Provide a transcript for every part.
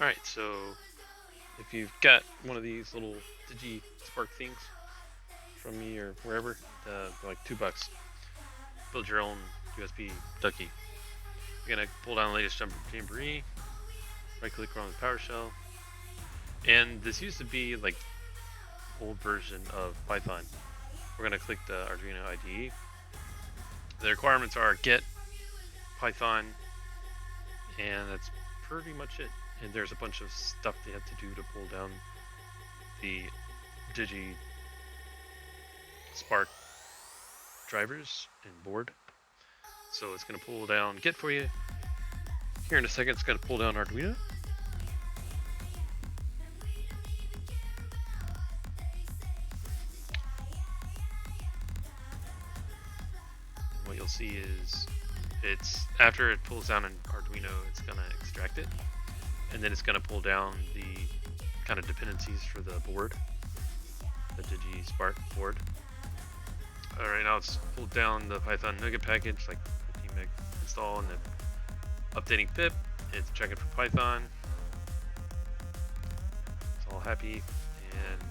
Alright, so if you've got one of these little Digi Spark things from me or wherever, they're like $2. Build your own USB Ducky. You're gonna pull down the latest JAMBOREE, right click on the PowerShell, and this used to be like old version of Python. We're gonna click the Arduino IDE. The requirements are get Python, and that's pretty much it. And there's a bunch of stuff they have to do to pull down the Digi Spark drivers and board. So it's going to pull down Git for you. Here in a second, it's going to pull down Arduino. And what you'll see is it's after it pulls down an Arduino, it's going to extract it. And then it's going to pull down the kind of dependencies for the board, the Digi Spark board. Alright, now it's pulled down the Python NuGet package, like 15 meg install, and then updating pip. It's checking for Python. It's all happy, and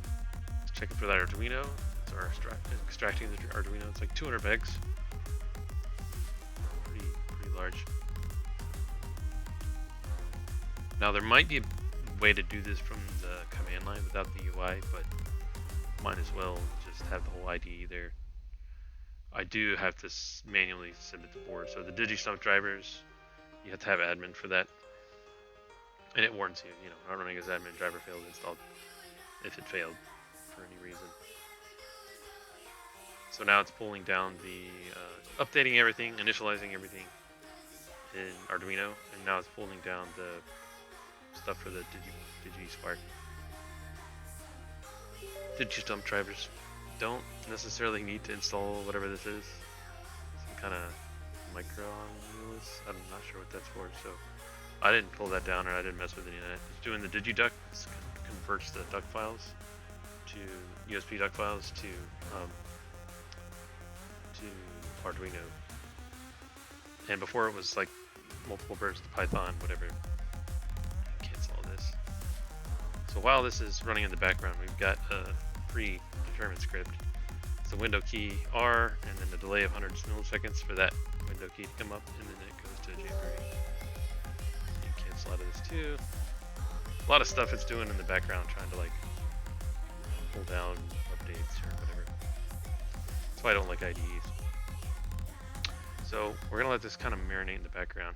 it's checking for that Arduino. So we're extracting the Arduino. It's like 200 megs. Pretty large. Now there might be a way to do this from the command line without the UI, but might as well just have the whole IDE there. I do have to manually submit the board. So the DigiStump drivers, you have to have admin for that. And it warns you, not running as admin, driver failed installed if it failed for any reason. So now it's pulling down the, updating everything, initializing everything in Arduino, and now it's pulling down the stuff for the Digi Spark. DigiStump drivers don't necessarily need to install whatever this is. Some kind of micro on this. I'm not sure what that's for, so I didn't pull that down, or I didn't mess with any of that. It's doing the DigiDuck. It converts the duck files to USB duck files to Arduino. And before it was like multiple versions of Python, whatever. Cancel all this. So while this is running in the background, we've got a predetermined script. It's the window key R, and then the delay of 100 milliseconds for that window key to come up, and then it goes to JAMBOREE. You cancel out of this too. A lot of stuff it's doing in the background, trying to like pull down updates or whatever. That's why I don't like IDEs. So we're gonna let this kind of marinate in the background.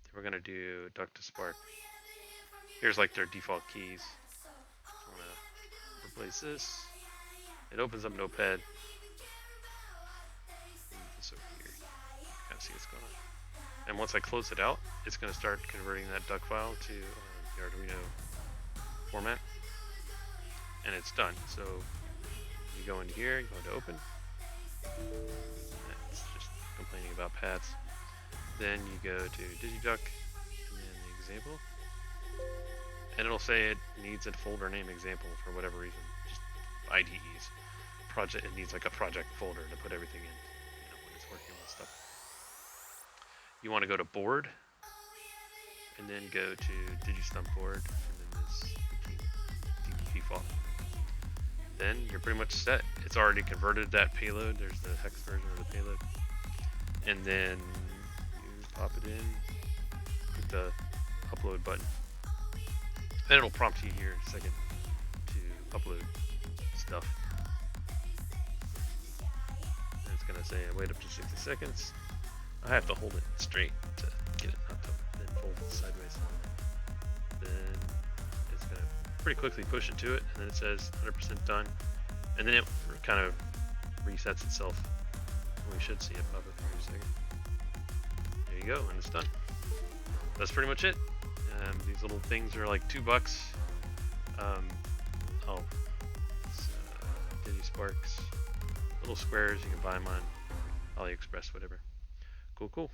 Then we're gonna do duck to spark. Here's like their default keys. I'm gonna replace this. It opens up Notepad. Move this over here. Kind of see what's going on. And once I close it out, it's gonna start converting that duck file to the Arduino format, and it's done. So you go into here, you go into open. It's just complaining about paths. Then you go to DigiDuck, and then the example, and it'll say it needs a folder name example for whatever reason. Just IDEs. Project. It needs like a project folder to put everything in. When it's working on stuff. You want to go to board, and then go to DigiStump board, and then this default. Then you're pretty much set. It's already converted that payload. There's the hex version of the payload. And then you pop it in, hit the upload button. And it'll prompt you here in a second to upload stuff. And it's going to say wait up to 60 seconds. I have to hold it straight to get it not to then fold it sideways. Then it's going to pretty quickly push it to it, and then it says 100% done, and then it kind of resets itself. We should see it pop up here in a second. There you go, and it's done. That's pretty much it. These little things are like $2. It's Digi Sparks, little squares. You can buy them on AliExpress, whatever. Cool.